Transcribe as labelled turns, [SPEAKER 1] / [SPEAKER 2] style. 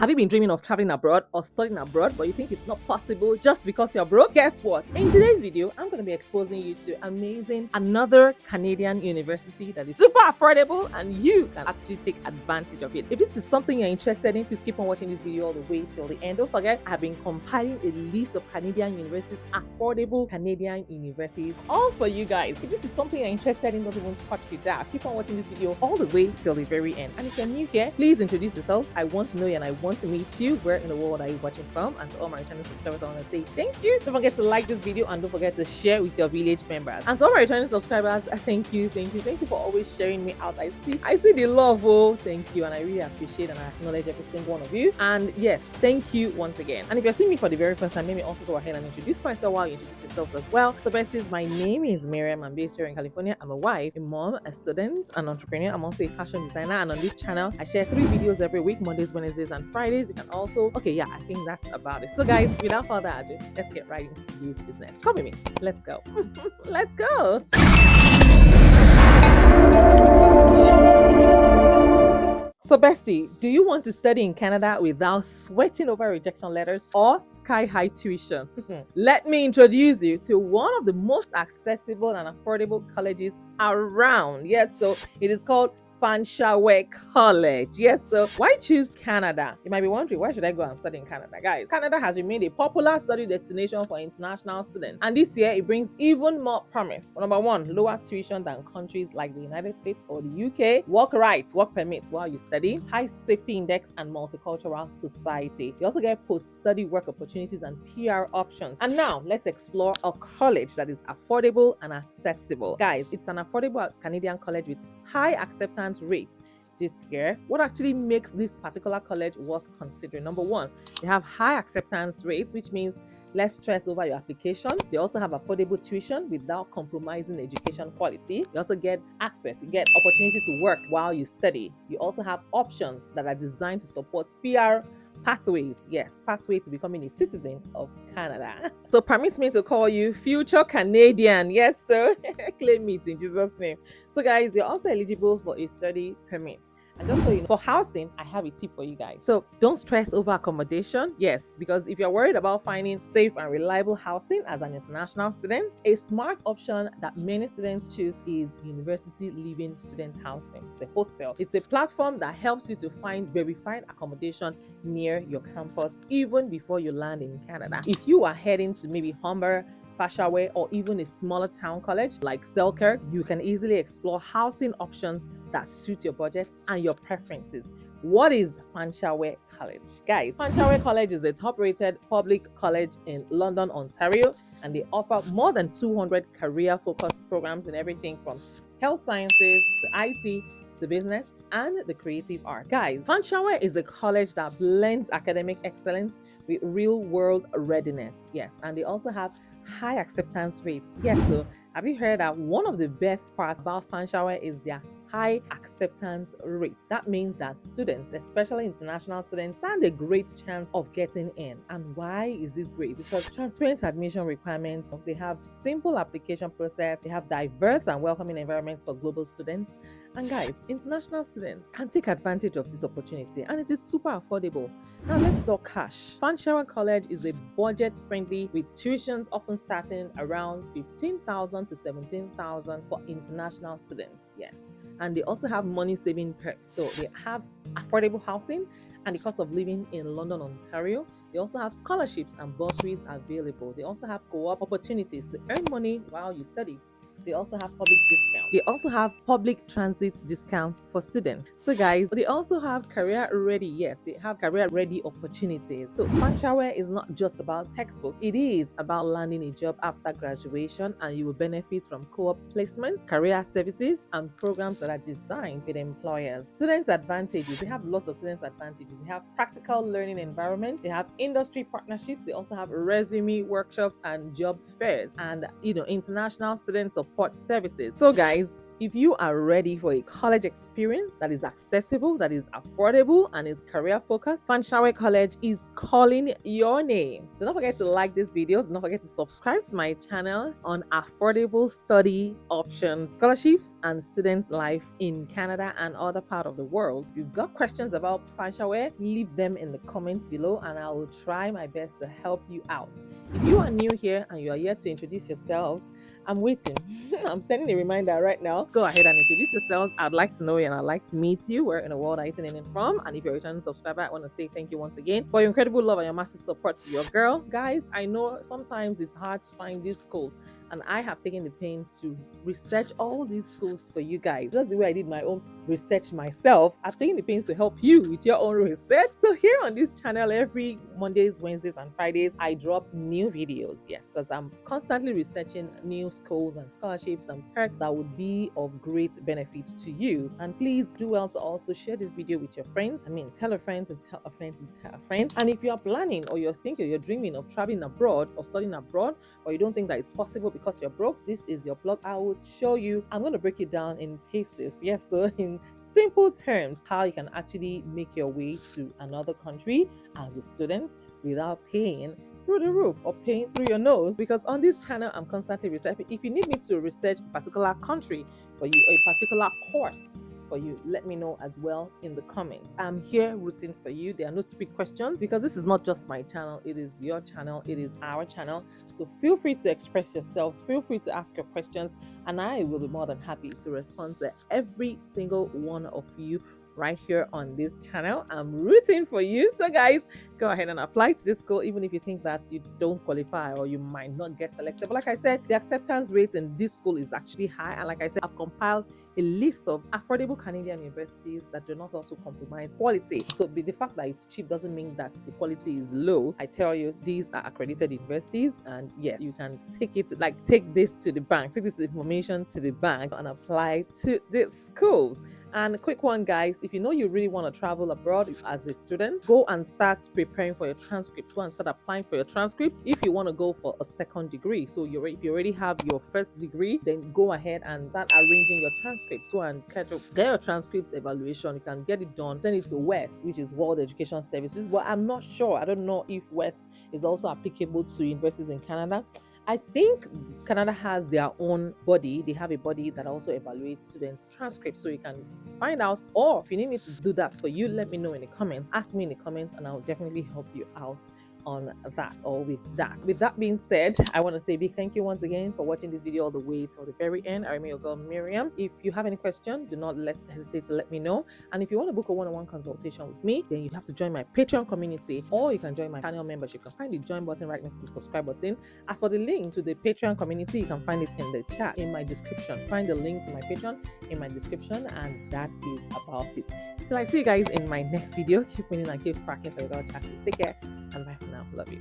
[SPEAKER 1] Have you been dreaming of traveling abroad or studying abroad, but you think it's not possible just because you're broke? Guess what? In today's video, I'm going to be exposing you to another Canadian university that is super affordable and you can actually take advantage of it. If this is something you're interested in, please keep on watching this video all the way till the end. Don't forget, I've been compiling a list of Canadian universities, affordable Canadian universities, all for you guys. If this is something you're interested in, don't even touch it down. Keep on watching this video all the way till the very end. And if you're new here, please introduce yourself. I want to know you and I want to meet you. Where in the world are you watching from? And to all my returning subscribers, I want to say thank you. Don't forget to like this video and don't forget to share with your village members. And to all my returning subscribers, thank you for always sharing me out. I see the love. Oh, thank you, and I really appreciate and I acknowledge every single one of you. And yes, thank you once again. And if you're seeing me for the very first time, let me also go ahead and introduce myself while you introduce yourselves as well. So besties, my name is Miriam. I'm based here in California. I'm a wife, a mom, a student, an entrepreneur. I'm also a fashion designer, and on this channel I share 3 videos every week: Mondays, Wednesdays, and Fridays. You can also I think that's about it. So guys, without further ado, let's get right into this business. Come with me, let's go. Let's go. So bestie, do you want to study in Canada without sweating over rejection letters or sky-high tuition? Let me introduce you to one of the most accessible and affordable colleges around. Yes, so it is called Fanshawe College. Yes, so why choose Canada? You might be wondering, why should I go and study in Canada? Guys, Canada has remained a popular study destination for international students, and this year it brings even more promise. Number one, lower tuition than countries like the United States or the UK, work rights, work permits while you study, high safety index, and multicultural society. You also get post-study work opportunities and PR options. And now let's explore a college that is affordable and accessible. Guys, it's an affordable Canadian college with high acceptance rates this year. What actually makes this particular college worth considering? Number one, they have high acceptance rates, which means less stress over your application. They also have affordable tuition without compromising education quality. You also get access, you get opportunity to work while you study. You also have options that are designed to support PR pathways. Yes, pathway to becoming a citizen of Canada. So permit me to call you future Canadian. Yes, so claim it in Jesus' name. So guys, you're also eligible for a study permit. And just so you know, for housing, I have a tip for you guys. So don't stress over accommodation. Yes, because if you're worried about finding safe and reliable housing as an international student, a smart option that many students choose is University Living Student Housing. It's a hostel. It's a platform that helps you to find verified accommodation near your campus even before you land in Canada. If you are heading to maybe Humber, Fanshawe, or even a smaller town college like Selkirk, you can easily explore housing options that suit your budget and your preferences. What is Fanshawe College? Guys, Fanshawe College is a top-rated public college in London, Ontario, and they offer more than 200 career-focused programs in everything from health sciences to IT to business and the creative arts. Guys, Fanshawe is a college that blends academic excellence with real-world readiness. Yes, and they also have high acceptance rates. Yes, so have you heard that one of the best parts about Fanshawe is their high acceptance rate? That means that students, especially international students, stand a great chance of getting in. And why is this great? Because transparent admission requirements, they have simple application process, they have diverse and welcoming environments for global students. And guys, international students can take advantage of this opportunity, and it is super affordable. Now let's talk cash. Fanshawe College is a budget-friendly with tuitions often starting around 15,000 to 17,000 for international students. Yes, and they also have money-saving perks. So they have affordable housing and the cost of living in London, Ontario. They also have scholarships and bursaries available. They also have co-op opportunities to earn money while you study. They also have public discounts. They also have public transit discounts for students. So guys, they also have career ready. Yes, they have career ready opportunities. So Fanshawe is not just about textbooks. It is about landing a job after graduation, and you will benefit from co-op placements, career services, and programs that are designed with employers. Students advantages. They have lots of students advantages. They have practical learning environments. They have industry partnerships. They also have resume workshops and job fairs, and international student support services. So guys, If you are ready for a college experience that is accessible, that is affordable, and is career focused, Fanshawe College is calling your name. So don't forget to like this video. Don't forget to subscribe to my channel on affordable study options, scholarships, and student life in Canada and other part of the world. If you've got questions about Fanshawe, leave them in the comments below and I will try my best to help you out. If you are new here and you are yet to introduce yourselves, I'm waiting. I'm sending a reminder right now. Go ahead and introduce yourselves. I'd like to know you and I'd like to meet you. Where in the world are you tuning in from? And if you're a returning subscriber, I want to say thank you once again for your incredible love and your massive support to your girl. Guys, I know sometimes it's hard to find these schools, and I have taken the pains to research all these schools for you guys. Just the way I did my own research myself, I've taken the pains to help you with your own research. So here on this channel, every Mondays, Wednesdays, and Fridays, I drop new videos. Yes, because I'm constantly researching new schools and scholarships and perks that would be of great benefit to you. And please do well to also share this video with your friends. Tell a friend and tell a friend and tell a friend. And if you are planning or you're thinking, you're dreaming of traveling abroad or studying abroad, or you don't think that it's possible because you're broke, this is your blog. I will show you. I'm going to break it down in pieces. Yes, so in simple terms, how you can actually make your way to another country as a student without paying through the roof or paying through your nose. Because on this channel, I'm constantly researching. If you need me to research a particular country for you or a particular course for you, let me know as well in the comments. I'm here rooting for you. There are no stupid questions because this is not just my channel, it is your channel, it is our channel. So feel free to express yourselves, feel free to ask your questions, and I will be more than happy to respond to every single one of you right here on this channel. I'm rooting for you. So guys, go ahead and apply to this school even if you think that you don't qualify or you might not get selected. But like I said, the acceptance rate in this school is actually high, and like I said, I've compiled a list of affordable Canadian universities that do not also compromise quality. So the fact that it's cheap doesn't mean that the quality is low. I tell you, these are accredited universities, and yes, you can take this to the bank, take this information to the bank and apply to these schools. And a quick one, guys, if you know you really want to travel abroad as a student, go and start preparing for your transcript. Go and start applying for your transcripts if you want to go for a second degree. So if you already have your first degree, then go ahead and start arranging your transcripts. Go and get your transcripts evaluation. You can get it done, send it to WEST, which is World Education Services. But I'm not sure. I don't know if WEST is also applicable to universities in Canada. I think Canada has their own body. They have a body that also evaluates students' transcripts, so you can find out. Or if you need me to do that for you, let me know in the comments. Ask me in the comments and I'll definitely help you out on that or with that. With that being said, I want to say a big thank you once again for watching this video all the way till the very end. I remain your girl Miriam. If you have any question, do not hesitate to let me know. And if you want to book a one-on-one consultation with me, then you have to join my Patreon community, or you can join my channel membership. You can find the join button right next to the subscribe button. As for the link to the Patreon community, you can find it in the chat in my description. Find the link to my Patreon in my description, and that is about it. Till I see you guys in my next video, keep winning and keep sparking for your girl chat. Take care and bye for now. Love you.